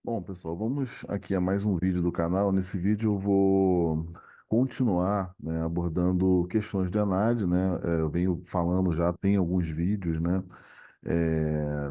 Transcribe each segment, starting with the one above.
Bom, pessoal, vamos aqui a mais um vídeo do canal. Nesse vídeo eu vou continuar, né, abordando questões de ENAD, né? Eu venho falando já, tem alguns vídeos, né,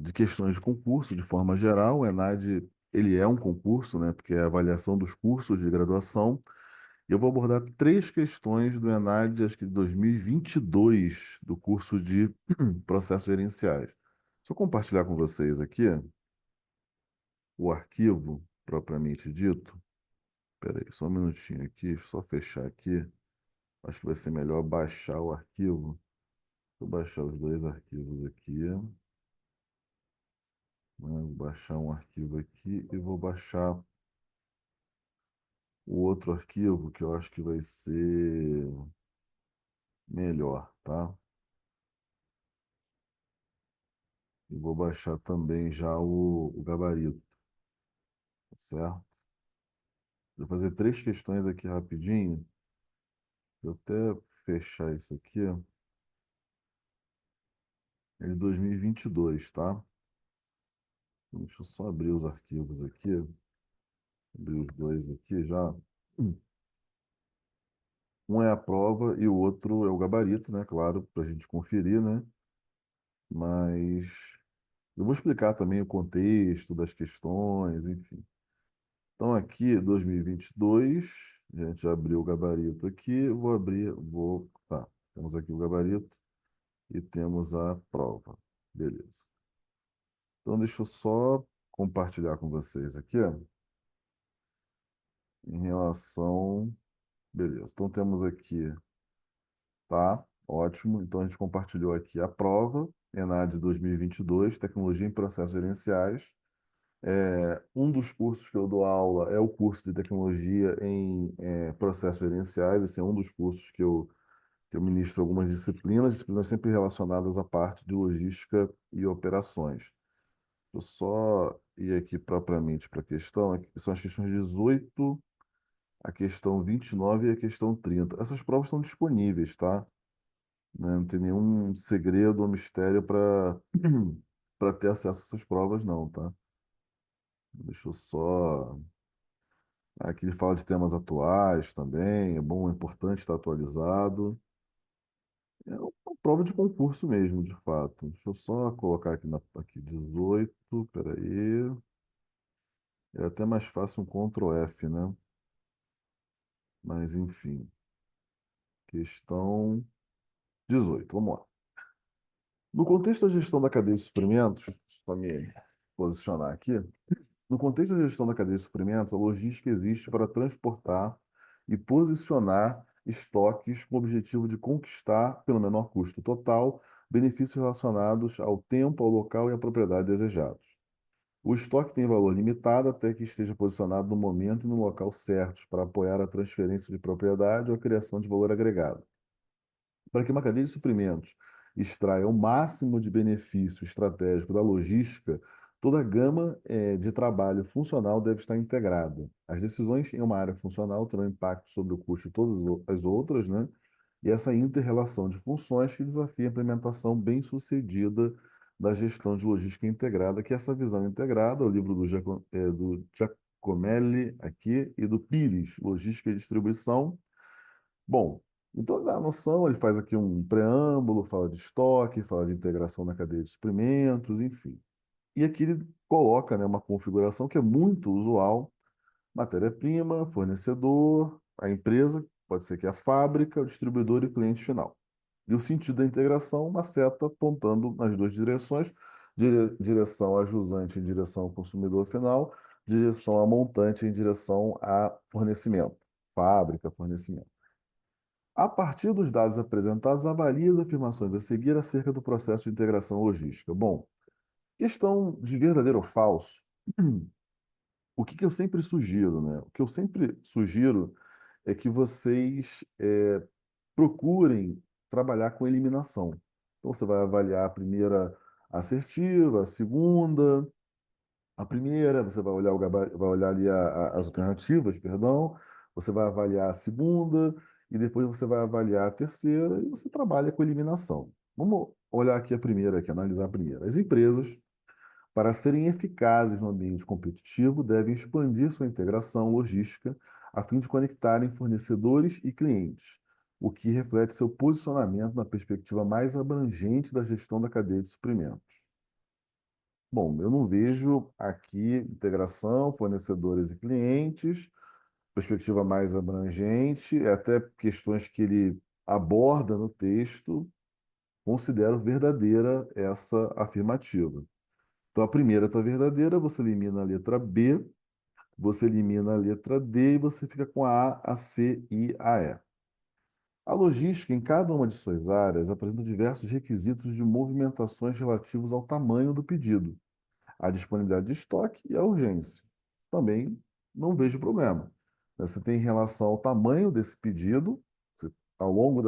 de questões de concurso de forma geral. O ENAD, ele é um concurso, né, porque é a avaliação dos cursos de graduação. E eu vou abordar três questões do ENAD, acho que de 2022, do curso de processos gerenciais. Deixa eu compartilhar com vocês aqui o arquivo propriamente dito. Espera aí, só um minutinho aqui, deixa eu só fechar aqui. Acho que vai ser melhor baixar o arquivo. Vou baixar os dois arquivos aqui, né? Vou baixar um arquivo aqui e vou baixar o outro arquivo que eu acho que vai ser melhor, tá? E vou baixar também já o gabarito, tá certo? Vou fazer três questões aqui rapidinho. Vou até fechar isso aqui. É de 2022, tá? Deixa eu só abrir os arquivos aqui. Abrir os dois aqui já. Um é a prova e o outro é o gabarito, né? Claro, para a gente conferir, né? Mas eu vou explicar também o contexto das questões, enfim. Então, aqui, 2022, a gente já abriu o gabarito aqui. Eu vou abrir, vou. Tá, temos aqui o gabarito e temos a prova. Beleza. Então, deixa eu só compartilhar com vocês aqui, ó, em relação. Beleza. Então, temos aqui. Tá, ótimo. Então a gente compartilhou aqui a prova, ENAD 2022, Tecnologia em Processos Gerenciais. Um dos cursos que eu dou aula é o curso de Tecnologia em Processos Gerenciais. Esse é um dos cursos que eu ministro algumas disciplinas sempre relacionadas à parte de logística e operações. Eu só ir aqui propriamente para a questão, que são as questões 18, a questão 29 e a questão 30. Essas provas estão disponíveis, tá? Né? Não tem nenhum segredo ou mistério para para ter acesso a essas provas, não, tá? Deixa eu só. Aqui ele fala de temas atuais também, é bom, é importante estar atualizado. É uma prova de concurso mesmo, de fato. Deixa eu só colocar aqui 18, peraí. É até mais fácil um Ctrl F, né? Mas enfim, questão 18, vamos lá. No contexto da gestão da cadeia de suprimentos, só me posicionar aqui. No contexto da gestão da cadeia de suprimentos, a logística existe para transportar e posicionar estoques com o objetivo de conquistar, pelo menor custo total, benefícios relacionados ao tempo, ao local e à propriedade desejados. O estoque tem valor limitado até que esteja posicionado no momento e no local certos para apoiar a transferência de propriedade ou a criação de valor agregado. Para que uma cadeia de suprimentos extraia o máximo de benefício estratégico da logística, toda a gama de trabalho funcional deve estar integrada. As decisões em uma área funcional terão impacto sobre o custo de todas as outras, né? E essa inter-relação de funções que desafia a implementação bem-sucedida da gestão de logística integrada, que é essa visão integrada, o livro do Giacomelli aqui e do Pires, Logística e Distribuição. Bom, então dá a noção, ele faz aqui um preâmbulo, fala de estoque, fala de integração na cadeia de suprimentos, enfim. E aqui ele coloca, né, uma configuração que é muito usual: matéria-prima, fornecedor, a empresa, pode ser que é a fábrica, o distribuidor e o cliente final. E o sentido da integração, uma seta apontando nas duas direções, direção a jusante em direção ao consumidor final, direção a montante em direção a fornecimento, fábrica, fornecimento. A partir dos dados apresentados, avalie as afirmações a seguir acerca do processo de integração logística. Bom, questão de verdadeiro ou falso. O que eu sempre sugiro, né? O que eu sempre sugiro é que vocês procurem trabalhar com eliminação. Então, você vai avaliar a primeira assertiva, a segunda, a primeira, você vai olhar, vai olhar ali as alternativas, perdão, você vai avaliar a segunda e depois você vai avaliar a terceira e você trabalha com eliminação. Vamos olhar aqui a primeira, aqui, analisar a primeira. As empresas Para serem eficazes no ambiente competitivo, devem expandir sua integração logística a fim de conectarem fornecedores e clientes, o que reflete seu posicionamento na perspectiva mais abrangente da gestão da cadeia de suprimentos. Bom, eu não vejo aqui integração, fornecedores e clientes, perspectiva mais abrangente, até questões que ele aborda no texto, considero verdadeira essa afirmativa. Então, a primeira está verdadeira, você elimina a letra B, você elimina a letra D e você fica com a A, a C e a E. A logística, em cada uma de suas áreas, apresenta diversos requisitos de movimentações relativos ao tamanho do pedido, a disponibilidade de estoque e a urgência. Também não vejo problema. Você tem em relação ao tamanho desse pedido, ao longo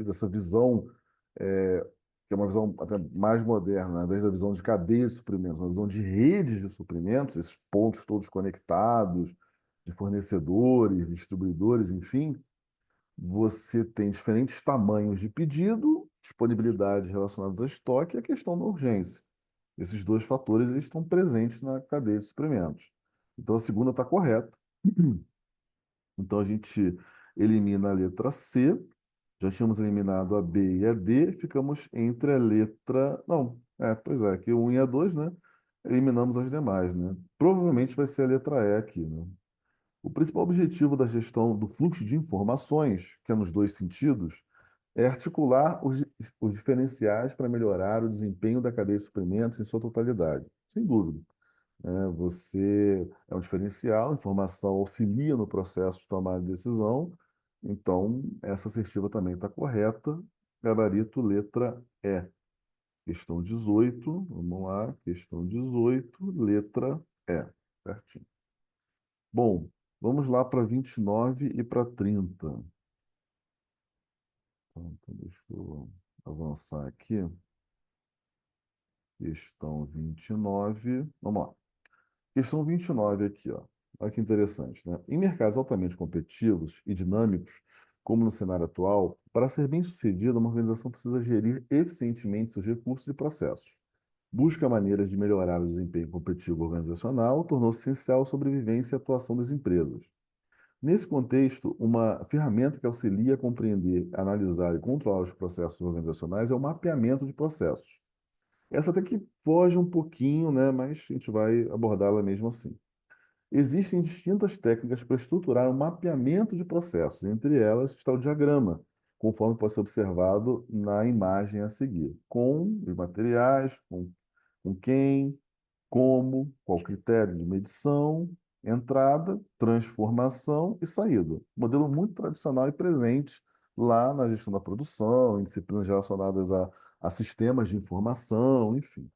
dessa visão, é, que é uma visão até mais moderna, ao invés da visão de cadeia de suprimentos, uma visão de redes de suprimentos, esses pontos todos conectados, de fornecedores, distribuidores, enfim, você tem diferentes tamanhos de pedido, disponibilidade relacionados a estoque e a questão da urgência. Esses dois fatores eles estão presentes na cadeia de suprimentos. Então, a segunda está correta. Então, a gente elimina a letra C. Já tínhamos eliminado a B e a D. Ficamos entre a letra... Não, pois é, aqui o 1 e a 2, né? Eliminamos as demais, né? Provavelmente vai ser a letra E aqui, né? O principal objetivo da gestão do fluxo de informações, que é nos dois sentidos, é articular os diferenciais para melhorar o desempenho da cadeia de suprimentos em sua totalidade. Sem dúvida, né? Você é um diferencial, a informação auxilia no processo de tomada de decisão, então essa assertiva também está correta. Gabarito letra E. Questão 18, vamos lá, questão 18, letra E. Certinho. Bom, vamos lá para 29 e para 30. Então, deixa eu avançar aqui. Questão 29. Vamos lá. Questão 29 aqui, ó. Olha que interessante, né? Em mercados altamente competitivos e dinâmicos, como no cenário atual, para ser bem-sucedida, uma organização precisa gerir eficientemente seus recursos e processos. Busca maneiras de melhorar o desempenho competitivo organizacional, tornou-se essencial a sobrevivência e atuação das empresas. Nesse contexto, uma ferramenta que auxilia a compreender, analisar e controlar os processos organizacionais é o mapeamento de processos. Essa até que foge um pouquinho, né, mas a gente vai abordá-la mesmo assim. Existem distintas técnicas para estruturar um mapeamento de processos, entre elas está o diagrama, conforme pode ser observado na imagem a seguir, com os materiais, com quem, como, qual critério de medição, entrada, transformação e saída. Modelo muito tradicional e presente lá na gestão da produção, em disciplinas relacionadas a sistemas de informação, enfim.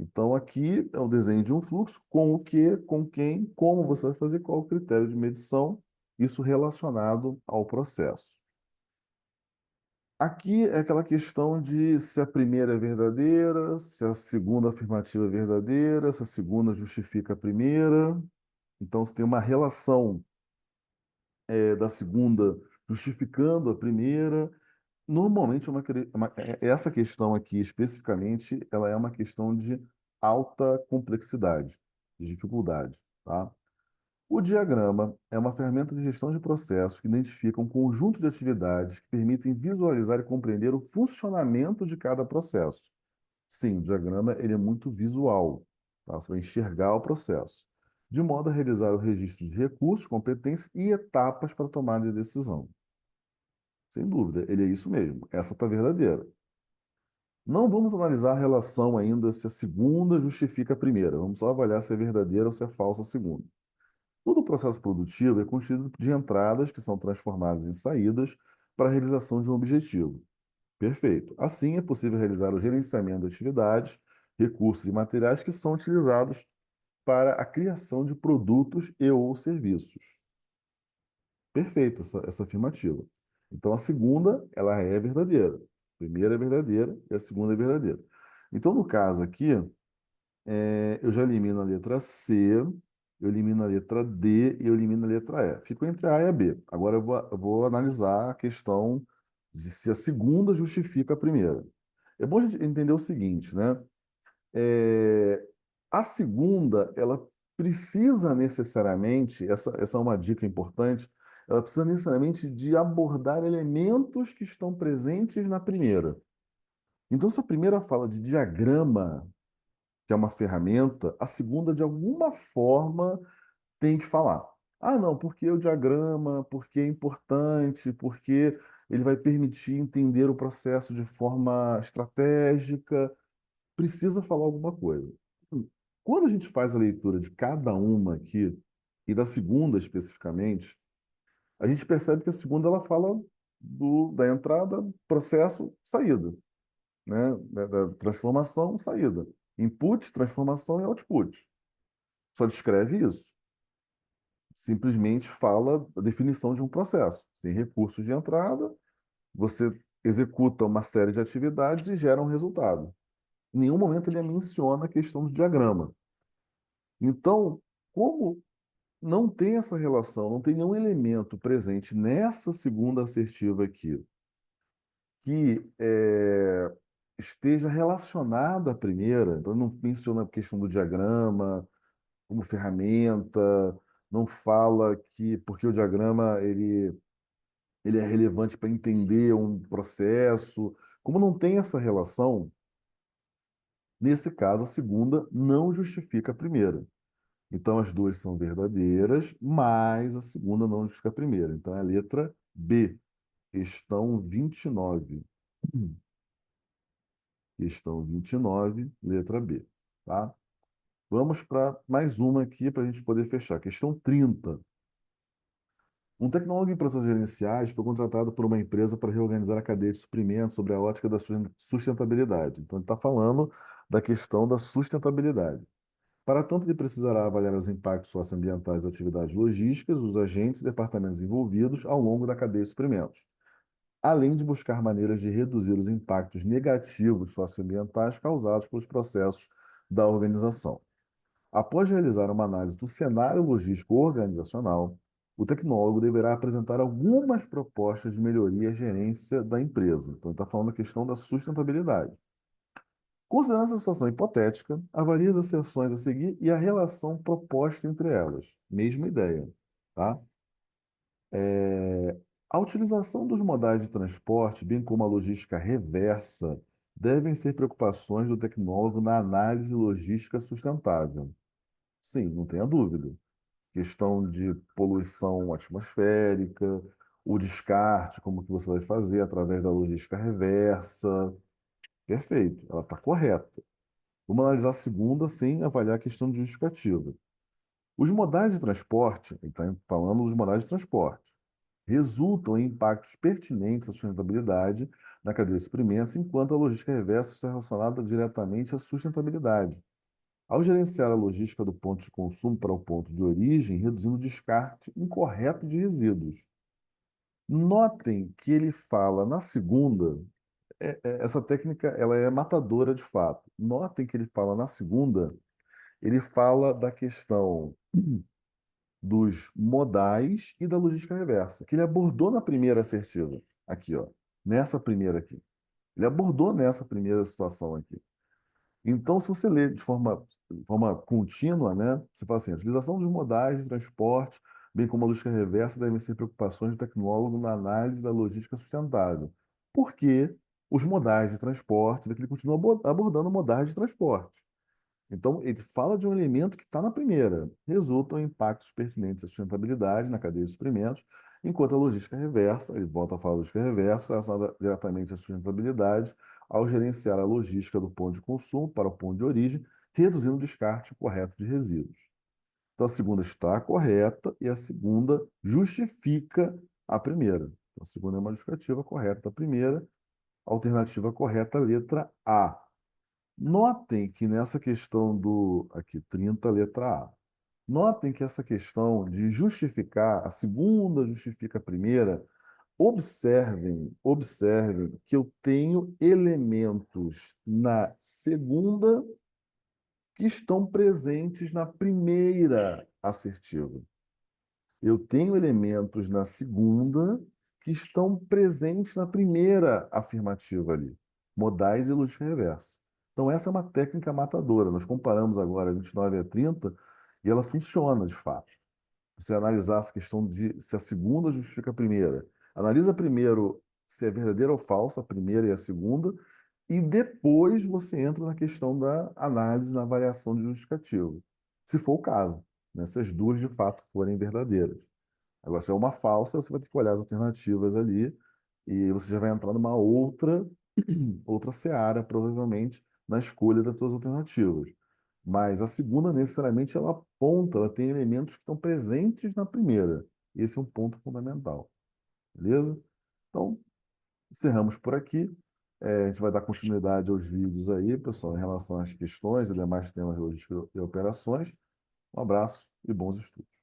Então, aqui é o desenho de um fluxo com o que, com quem, como você vai fazer, qual o critério de medição, isso relacionado ao processo. Aqui é aquela questão de se a primeira é verdadeira, se a segunda afirmativa é verdadeira, se a segunda justifica a primeira. Então, se tem uma relação da segunda justificando a primeira. Normalmente, essa questão aqui, especificamente, ela é uma questão de alta complexidade, de dificuldade, tá? O diagrama é uma ferramenta de gestão de processos que identifica um conjunto de atividades que permitem visualizar e compreender o funcionamento de cada processo. Sim, o diagrama ele é muito visual, tá? Você vai enxergar o processo, de modo a realizar o registro de recursos, competências e etapas para tomar de decisão. Sem dúvida, ele é isso mesmo. Essa está verdadeira. Não vamos analisar a relação ainda se a segunda justifica a primeira. Vamos só avaliar se é verdadeira ou se é falsa a segunda. Todo o processo produtivo é constituído de entradas que são transformadas em saídas para a realização de um objetivo. Perfeito. Assim, é possível realizar o gerenciamento de atividades, recursos e materiais que são utilizados para a criação de produtos e ou serviços. Perfeito essa afirmativa. Então, a segunda, ela é verdadeira. A primeira é verdadeira e a segunda é verdadeira. Então, no caso aqui, eu já elimino a letra C, eu elimino a letra D e eu elimino a letra E. Ficou entre a e a B. Agora eu vou analisar a questão de se a segunda justifica a primeira. É bom a gente entender o seguinte, né? A segunda, ela precisa necessariamente, essa é uma dica importante, ela precisa necessariamente de abordar elementos que estão presentes na primeira. Então, se a primeira fala de diagrama, que é uma ferramenta, a segunda, de alguma forma, tem que falar. Ah, não, porque o diagrama, porque é importante, porque ele vai permitir entender o processo de forma estratégica, precisa falar alguma coisa. Quando a gente faz a leitura de cada uma aqui, e da segunda especificamente, a gente percebe que a segunda ela fala da entrada, processo, saída, né? Da transformação, saída. Input, transformação e output. Só descreve isso. Simplesmente fala a definição de um processo. Sem recursos de entrada, você executa uma série de atividades e gera um resultado. Em nenhum momento ele menciona a questão do diagrama. Então, como não tem essa relação, não tem nenhum elemento presente nessa segunda assertiva aqui que esteja relacionado à primeira, então não menciona a questão do diagrama como ferramenta, não fala que porque o diagrama ele é relevante para entender um processo, como não tem essa relação, nesse caso a segunda não justifica a primeira. Então, as duas são verdadeiras, mas a segunda não justifica a primeira. Então, é a letra B, questão 29. Questão 29, letra B. Tá? Vamos para mais uma aqui para a gente poder fechar. Questão 30. Um tecnólogo em processos gerenciais foi contratado por uma empresa para reorganizar a cadeia de suprimentos sobre a ótica da sustentabilidade. Então, ele está falando da questão da sustentabilidade. Para tanto, ele precisará avaliar os impactos socioambientais das atividades logísticas, os agentes e departamentos envolvidos ao longo da cadeia de suprimentos, além de buscar maneiras de reduzir os impactos negativos socioambientais causados pelos processos da organização. Após realizar uma análise do cenário logístico organizacional, o tecnólogo deverá apresentar algumas propostas de melhoria à gerência da empresa. Então, ele está falando a questão da sustentabilidade. Considerando essa situação hipotética, avalie as asserções a seguir e a relação proposta entre elas. Mesma ideia, tá? A utilização dos modais de transporte, bem como a logística reversa, devem ser preocupações do tecnólogo na análise logística sustentável. Sim, não tenha dúvida. Questão de poluição atmosférica, o descarte, como que você vai fazer através da logística reversa. Perfeito, ela está correta. Vamos analisar a segunda sem avaliar a questão de justificativa. Os modais de transporte, ele está falando dos modais de transporte, resultam em impactos pertinentes à sustentabilidade na cadeia de suprimentos, enquanto a logística reversa está relacionada diretamente à sustentabilidade. Ao gerenciar a logística do ponto de consumo para o ponto de origem, reduzindo o descarte incorreto de resíduos. Notem que ele fala na segunda, essa técnica ela é matadora de fato. Notem que ele fala na segunda, ele fala da questão dos modais e da logística reversa, que ele abordou na primeira assertiva, aqui, ó, nessa primeira aqui. Ele abordou nessa primeira situação aqui. Então, se você ler de forma contínua, né, você fala assim, a utilização dos modais de transporte, bem como a logística reversa, devem ser preocupações do tecnólogo na análise da logística sustentável. Por que os modais de transporte, daqui ele continua abordando modais de transporte. Então, ele fala de um elemento que está na primeira. Resultam em impactos pertinentes à sustentabilidade na cadeia de suprimentos, enquanto a logística reversa, ele volta a falar da logística reversa, relacionada diretamente à sustentabilidade, ao gerenciar a logística do ponto de consumo para o ponto de origem, reduzindo o descarte correto de resíduos. Então, a segunda está correta e a segunda justifica a primeira. Então, a segunda é uma justificativa correta da primeira, alternativa correta, letra A. Notem que nessa questão aqui, 30, letra A. Notem que essa questão de justificar, a segunda justifica a primeira, observem que eu tenho elementos na segunda que estão presentes na primeira assertiva. Eu tenho elementos na segunda que estão presentes na primeira afirmativa ali, modais e lógica reversa. Então, essa é uma técnica matadora. Nós comparamos agora a 29 e a 30 e ela funciona de fato. Você analisar essa questão de se a segunda justifica a primeira. Analisa primeiro se é verdadeira ou falsa, a primeira e a segunda, e depois você entra na questão da análise, na avaliação de justificativo. Se for o caso, né? Se as duas de fato forem verdadeiras. Agora, se é uma falsa, você vai ter que olhar as alternativas ali e você já vai entrar numa outra seara, provavelmente, na escolha das suas alternativas. Mas a segunda, necessariamente, ela aponta, ela tem elementos que estão presentes na primeira. Esse é um ponto fundamental. Beleza? Então, encerramos por aqui. A gente vai dar continuidade aos vídeos aí, pessoal, em relação às questões e demais temas de logística e operações. Um abraço e bons estudos.